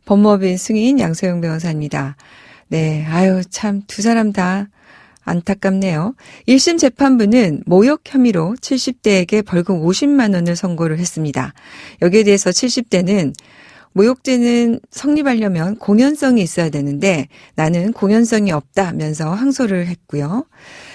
법무법인 승인 양소영 변호사입니다. 네, 아유, 참, 두 사람 다 안타깝네요. 1심 재판부는 모욕 혐의로 70대에게 벌금 50만 원을 선고를 했습니다. 여기에 대해서 70대는 모욕죄는 성립하려면 공연성이 있어야 되는데 나는 공연성이 없다면서 항소를 했고요.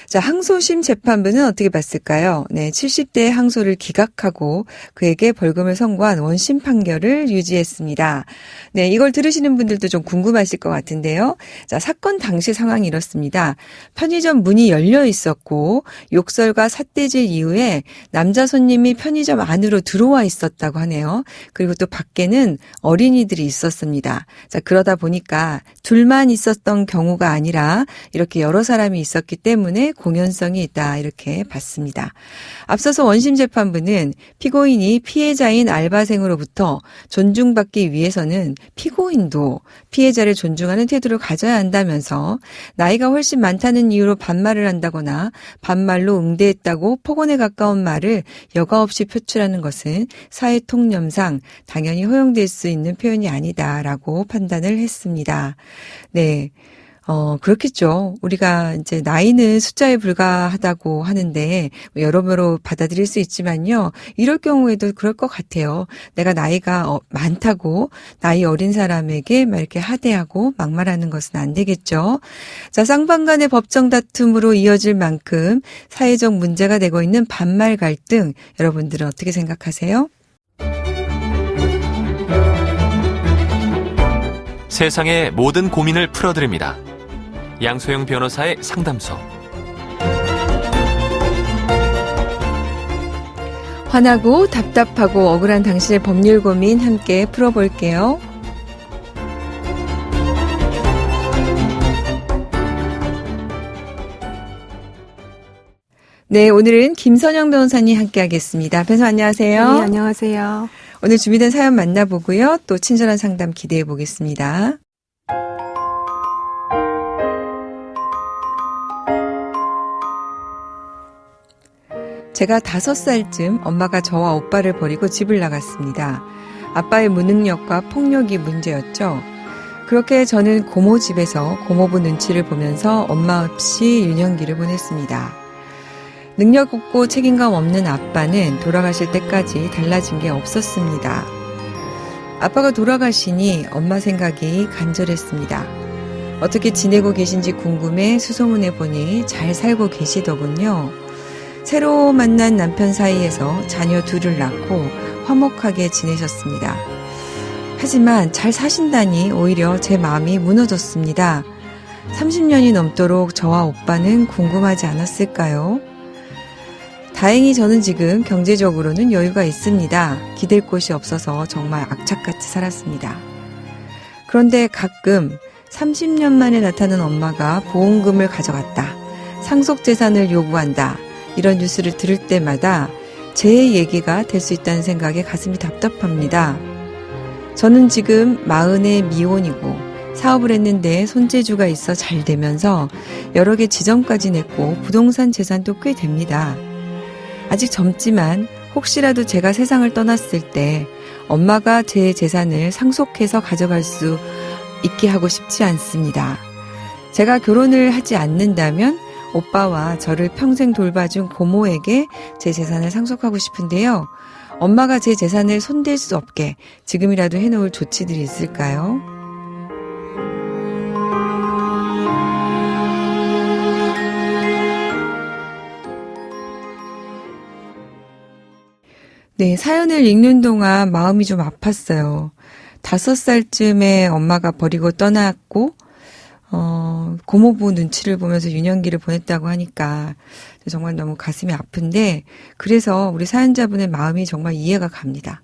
자, 항소심 재판부는 어떻게 봤을까요? 네, 70대의 항소를 기각하고 그에게 벌금을 선고한 원심 판결을 유지했습니다. 네, 이걸 들으시는 분들도 좀 궁금하실 것 같은데요. 자, 사건 당시 상황이 이렇습니다. 편의점 문이 열려 있었고 욕설과 삿대질 이후에 남자 손님이 편의점 안으로 들어와 있었다고 하네요. 그리고 또 밖에는 어린이들이 있었습니다. 자, 그러다 보니까 둘만 있었던 경우가 아니라 이렇게 여러 사람이 있었기 때문에 공연성이 있다 이렇게 봤습니다. 앞서서 원심 재판부는 피고인이 피해자인 알바생으로부터 존중받기 위해서는 피고인도 피해자를 존중하는 태도를 가져야 한다면서 나이가 훨씬 많다는 이유로 반말을 한다거나 반말로 응대했다고 폭언에 가까운 말을 여과 없이 표출하는 것은 사회통념상 당연히 허용될 수 있는 표현이 아니다라고 판단을 했습니다. 네. 그렇겠죠. 우리가 이제 나이는 숫자에 불과하다고 하는데 여러모로 받아들일 수 있지만요. 이럴 경우에도 그럴 것 같아요. 내가 나이가 많다고 나이 어린 사람에게 막 이렇게 하대하고 막말하는 것은 안 되겠죠. 자, 쌍방 간의 법정 다툼으로 이어질 만큼 사회적 문제가 되고 있는 반말 갈등, 여러분들은 어떻게 생각하세요? 세상의 모든 고민을 풀어드립니다. 양소영 변호사의 상담소. 화나고 답답하고 억울한 당신의 법률 고민 함께 풀어볼게요. 네, 오늘은 김선영 변호사님 함께 하겠습니다. 변호사 안녕하세요. 네, 안녕하세요. 오늘 준비된 사연 만나보고요. 또 친절한 상담 기대해 보겠습니다. 제가 5살쯤 엄마가 저와 오빠를 버리고 집을 나갔습니다. 아빠의 무능력과 폭력이 문제였죠. 그렇게 저는 고모 집에서 고모부 눈치를 보면서 엄마 없이 유년기를 보냈습니다. 능력 없고 책임감 없는 아빠는 돌아가실 때까지 달라진 게 없었습니다. 아빠가 돌아가시니 엄마 생각이 간절했습니다. 어떻게 지내고 계신지 궁금해 수소문해 보니 잘 살고 계시더군요. 새로 만난 남편 사이에서 자녀 둘을 낳고 화목하게 지내셨습니다. 하지만 잘 사신다니 오히려 제 마음이 무너졌습니다. 30년이 넘도록 저와 오빠는 궁금하지 않았을까요? 다행히 저는 지금 경제적으로는 여유가 있습니다. 기댈 곳이 없어서 정말 악착같이 살았습니다. 그런데 가끔 30년 만에 나타난 엄마가 보험금을 가져갔다. 상속재산을 요구한다. 이런 뉴스를 들을 때마다 제 얘기가 될 수 있다는 생각에 가슴이 답답합니다. 저는 지금 40의 미혼이고 사업을 했는데 손재주가 있어 잘 되면서 여러 개 지점까지 냈고 부동산 재산도 꽤 됩니다. 아직 젊지만 혹시라도 제가 세상을 떠났을 때 엄마가 제 재산을 상속해서 가져갈 수 있게 하고 싶지 않습니다. 제가 결혼을 하지 않는다면 오빠와 저를 평생 돌봐준 고모에게 제 재산을 상속하고 싶은데요. 엄마가 제 재산을 손댈 수 없게 지금이라도 해놓을 조치들이 있을까요? 네, 사연을 읽는 동안 마음이 좀 아팠어요. 5살쯤에 엄마가 버리고 떠났고 고모부 눈치를 보면서 유년기를 보냈다고 하니까 정말 너무 가슴이 아픈데, 그래서 우리 사연자분의 마음이 정말 이해가 갑니다.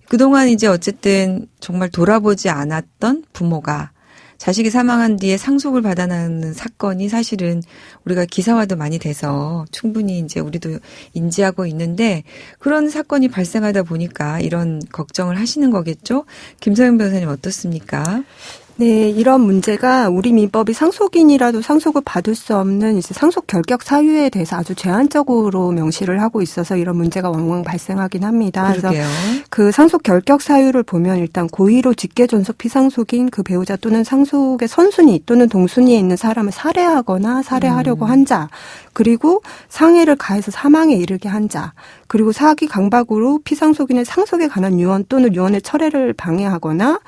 그동안 이제 어쨌든 정말 돌아보지 않았던 부모가 자식이 사망한 뒤에 상속을 받아나는 사건이 사실은 우리가 기사화도 많이 돼서 충분히 이제 우리도 인지하고 있는데, 그런 사건이 발생하다 보니까 이런 걱정을 하시는 거겠죠? 김서영 변호사님 어떻습니까? 네, 이런 문제가 우리 민법이 상속인이라도 상속을 받을 수 없는 이제 상속 결격 사유에 대해서 아주 제한적으로 명시를 하고 있어서 이런 문제가 왕왕 발생하긴 합니다. 그러게요. 그래서 그 상속 결격 사유를 보면 일단 고의로 직계 존속 피상속인 그 배우자 또는 상속의 선순위 또는 동순위에 있는 사람을 살해하거나 살해하려고 한 자, 그리고 상해를 가해서 사망에 이르게 한 자, 그리고 사기 강박으로 피상속인의 상속에 관한 유언 또는 유언의 철회를 방해하거나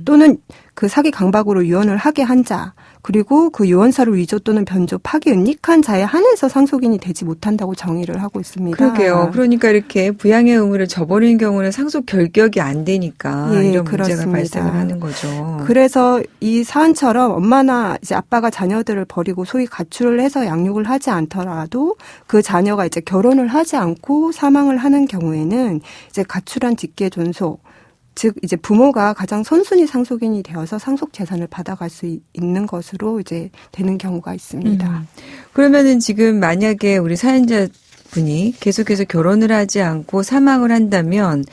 또는 그 사기 강박으로 유언을 하게 한 자, 그리고 그 유언서를 위조 또는 변조, 파기, 은닉한 자에 한해서 상속인이 되지 못한다고 정의를 하고 있습니다. 그러게요. 그러니까 이렇게 부양의 의무를 저버리는 경우는 상속 결격이 안 되니까 예, 이런 그렇습니다. 문제가 발생을 하는 거죠. 그래서 이 사안처럼 엄마나 이제 아빠가 자녀들을 버리고 소위 가출을 해서 양육을 하지 않더라도 그 자녀가 이제 결혼을 하지 않고 사망을 하는 경우에는 이제 가출한 직계 존속, 즉 이제 부모가 가장 선순위 상속인이 되어서 상속 재산을 받아갈 수 있는 것으로 이제 되는 경우가 있습니다. 그러면은 지금 만약에 우리 사연자분이 계속해서 결혼을 하지 않고 사망을 한다면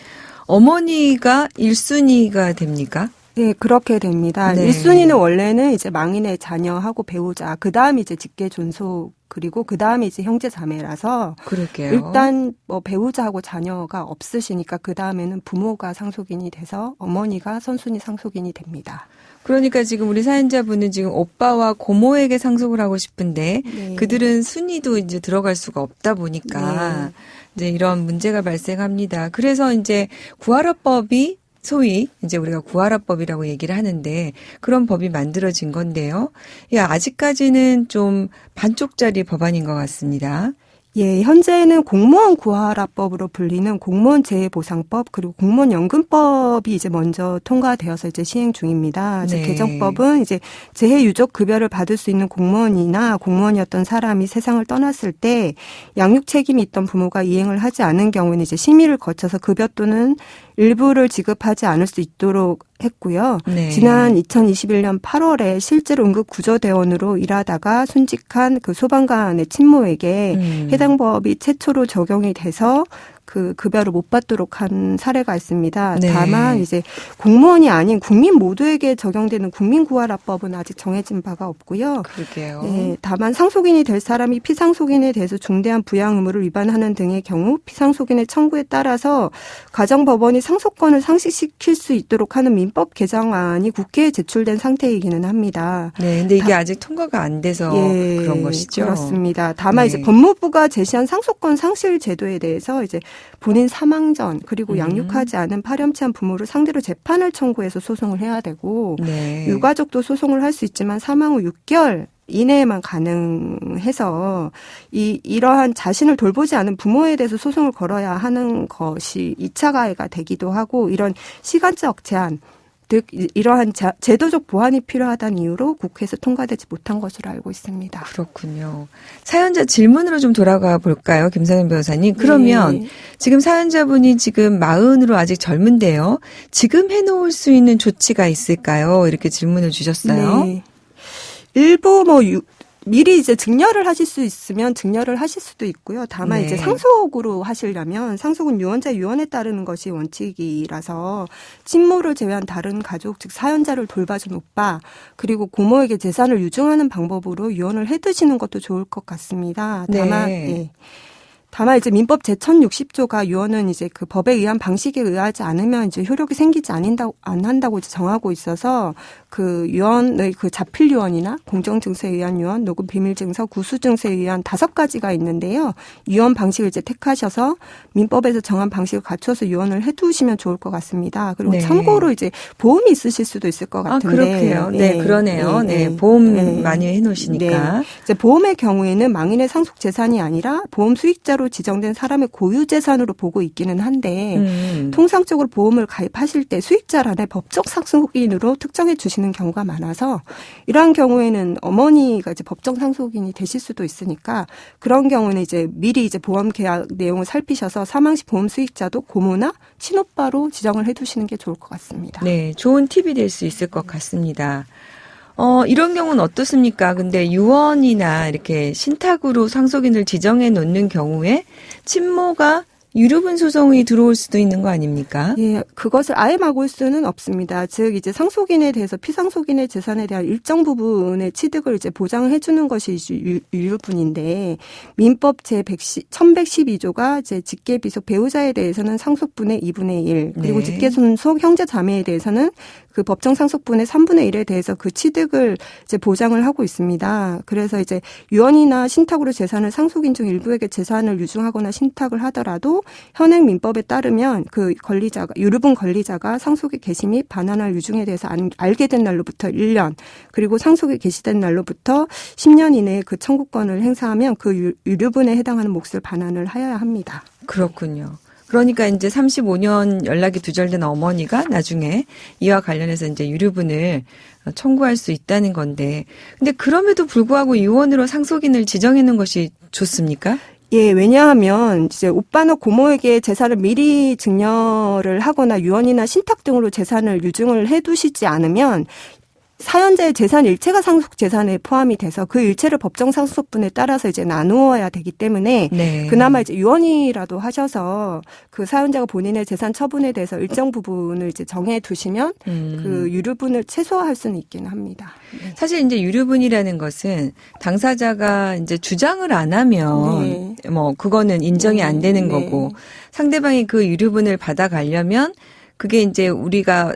어머니가 1순위가 됩니까? 네, 그렇게 됩니다. 네. 1순위는 원래는 이제 망인의 자녀하고 배우자, 그 다음이 이제 직계 존속, 그리고 그 다음이 이제 형제 자매라서 그러게요. 일단 뭐 배우자하고 자녀가 없으시니까 그 다음에는 부모가 상속인이 돼서 어머니가 선순위 상속인이 됩니다. 그러니까 지금 우리 사연자분은 지금 오빠와 고모에게 상속을 하고 싶은데 네. 그들은 순위도 이제 들어갈 수가 없다 보니까 이제 이런 문제가 발생합니다. 그래서 이제 구하라법이 소위 이제 우리가 구하라법이라고 얘기를 하는데 그런 법이 만들어진 건데요. 예, 아직까지는 좀 반쪽짜리 법안인 것 같습니다. 예, 현재는 공무원 구하라법으로 불리는 공무원 재해보상법 그리고 공무원 연금법이 이제 먼저 통과되어서 이제 시행 중입니다. 이제 네. 개정법은 이제 재해 유족 급여를 받을 수 있는 공무원이나 공무원이었던 사람이 세상을 떠났을 때 양육 책임이 있던 부모가 이행을 하지 않은 경우에는 이제 심의를 거쳐서 급여 또는 일부를 지급하지 않을 수 있도록 했고요. 네. 지난 2021년 8월에 실제로 응급구조대원으로 일하다가 순직한 그 소방관의 친모에게 해당 법이 최초로 적용이 돼서 그 급여를 못 받도록 한 사례가 있습니다. 네. 다만 이제 공무원이 아닌 국민 모두에게 적용되는 국민구하라법은 아직 정해진 바가 없고요. 그러게요. 네, 다만 상속인이 될 사람이 피상속인에 대해서 중대한 부양 의무를 위반하는 등의 경우 피상속인의 청구에 따라서 가정법원이 상속권을 상실시킬 수 있도록 하는 민법 개정안이 국회에 제출된 상태이기는 합니다. 네, 근데 이게 아직 통과가 안 돼서 그런 것이죠. 그렇습니다. 다만 네. 이제 법무부가 제시한 상속권 상실 제도에 대해서 이제 본인 사망 전 그리고 양육하지 않은 파렴치한 부모를 상대로 재판을 청구해서 소송을 해야 되고 네. 유가족도 소송을 할 수 있지만 사망 후 6개월 이내에만 가능해서 이러한 자신을 돌보지 않은 부모에 대해서 소송을 걸어야 하는 것이 2차 가해가 되기도 하고 이런 시간적 제한 즉 이러한 제도적 보완이 필요하다는 이유로 국회에서 통과되지 못한 것으로 알고 있습니다. 그렇군요. 사연자 질문으로 좀 돌아가 볼까요? 김상현 변호사님. 그러면 네. 지금 사연자분이 지금 40으로 아직 젊은데요. 지금 해놓을 수 있는 조치가 있을까요? 이렇게 질문을 주셨어요. 네. 일부 미리 이제 증여를 하실 수 있으면 증여를 하실 수도 있고요. 다만 네. 이제 상속으로 하시려면 상속은 유언자 유언에 따르는 것이 원칙이라서 친모를 제외한 다른 가족 즉 사연자를 돌봐준 오빠 그리고 고모에게 재산을 유증하는 방법으로 유언을 해두시는 것도 좋을 것 같습니다. 다만 네. 다만 이제 민법 제1060조가 유언은 이제 그 법에 의한 방식에 의하지 않으면 이제 효력이 생기지 안 한다고 이제 정하고 있어서 그 유언의 그 자필 유언이나 공정증서에 의한 유언, 녹음 비밀증서, 구수증서에 의한 5가지가 있는데요. 유언 방식을 이제 택하셔서 민법에서 정한 방식을 갖춰서 유언을 해두시면 좋을 것 같습니다. 그리고 네. 참고로 이제 보험이 있으실 수도 있을 것 같은데. 그렇게요. 네, 그러네요. 네, 보험 많이 해놓으시니까. 네. 이제 보험의 경우에는 망인의 상속 재산이 아니라 보험 수익자로 지정된 사람의 고유 재산으로 보고 있기는 한데 통상적으로 보험을 가입하실 때 수익자란에 법적 상속인으로 특정해 주시는 경우가 많아서 이러한 경우에는 어머니가 이제 법정 상속인이 되실 수도 있으니까 그런 경우는 이제 미리 이제 보험 계약 내용을 살피셔서 사망 시 보험 수익자도 고모나 친오빠로 지정을 해두시는 게 좋을 것 같습니다. 네, 좋은 팁이 될 수 있을 것 같습니다. 이런 경우는 어떻습니까? 근데 유언이나 이렇게 신탁으로 상속인을 지정해 놓는 경우에 친모가 유류분 소송이 들어올 수도 있는 거 아닙니까? 예, 그것을 아예 막을 수는 없습니다. 즉 이제 상속인에 대해서 피상속인의 재산에 대한 일정 부분의 취득을 이제 보장해 주는 것이 유류분인데 민법 제 1112조가 이제 직계비속 배우자에 대해서는 상속분의 2분의 1 그리고 네. 직계손속 형제 자매에 대해서는 그 법정 상속분의 3분의 1에 대해서 그 취득을 이제 보장을 하고 있습니다. 그래서 이제 유언이나 신탁으로 재산을 상속인 중 일부에게 재산을 유증하거나 신탁을 하더라도 현행 민법에 따르면 그 권리자가 유류분 권리자가 상속의 개시 및 반환할 유증에 대해서 알게 된 날로부터 1년 그리고 상속이 개시된 날로부터 10년 이내에 그 청구권을 행사하면 그 유류분에 해당하는 몫을 반환을 하여야 합니다. 그렇군요. 그러니까 이제 35년 연락이 두절된 어머니가 나중에 이와 관련해서 이제 유류분을 청구할 수 있다는 건데, 근데 그럼에도 불구하고 유언으로 상속인을 지정해놓은 것이 좋습니까? 예, 왜냐하면 이제 오빠나 고모에게 재산을 미리 증여를 하거나 유언이나 신탁 등으로 재산을 유증을 해두시지 않으면 사연자의 재산 일체가 상속 재산에 포함이 돼서 그 일체를 법정 상속분에 따라서 이제 나누어야 되기 때문에 네. 그나마 이제 유언이라도 하셔서 그 사연자가 본인의 재산 처분에 대해서 일정 부분을 이제 정해 두시면 그 유류분을 최소화할 수는 있기는 합니다. 네. 사실 이제 유류분이라는 것은 당사자가 이제 주장을 안 하면 뭐 그거는 인정이 안 되는 거고 상대방이 그 유류분을 받아가려면 그게 이제 우리가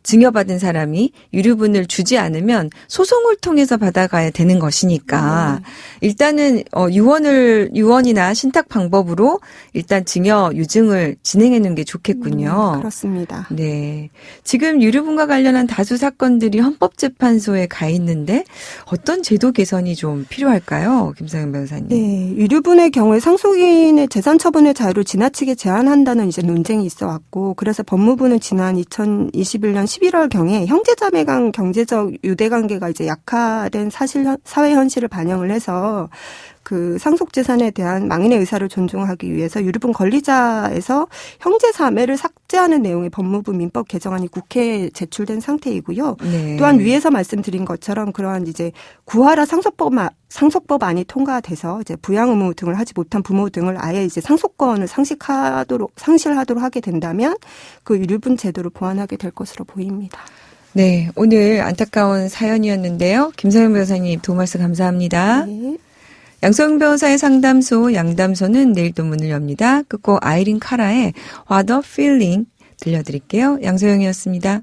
증여받은 사람이 유류분을 주지 않으면 소송을 통해서 받아가야 되는 것이니까 일단은 유언이나 신탁 방법으로 일단 증여 유증을 진행해 놓은 게 좋겠군요. 그렇습니다. 네. 지금 유류분과 관련한 다수 사건들이 헌법재판소에 가 있는데 어떤 제도 개선이 좀 필요할까요? 김상현 변호사님. 네. 유류분의 경우에 상속인의 재산 처분의 자유를 지나치게 제한한다는 이제 논쟁이 있어 왔고 그래서 법무부는 지난 2021년 11월경에 형제자매 간 경제적 유대관계가 이제 약화된 사회 현실을 반영을 해서 그 상속재산에 대한 망인의 의사를 존중하기 위해서 유류분 권리자에서 형제자매를 삭제하는 내용의 법무부 민법 개정안이 국회에 제출된 상태이고요. 네. 또한 위에서 말씀드린 것처럼 그러한 이제 구하라 상속법안이 통과돼서 이제 부양 의무 등을 하지 못한 부모 등을 아예 이제 상속권을 상실하도록 하게 된다면 그 유류분 제도를 보완하게 될 것으로 보입니다. 네, 오늘 안타까운 사연이었는데요. 김상현 변호사님 도움 말씀 감사합니다. 네. 양소영 변호사의 상담소 양담소는 내일 또 문을 엽니다. 끝곡 아이린 카라의 What a Feeling 들려드릴게요. 양소영이었습니다.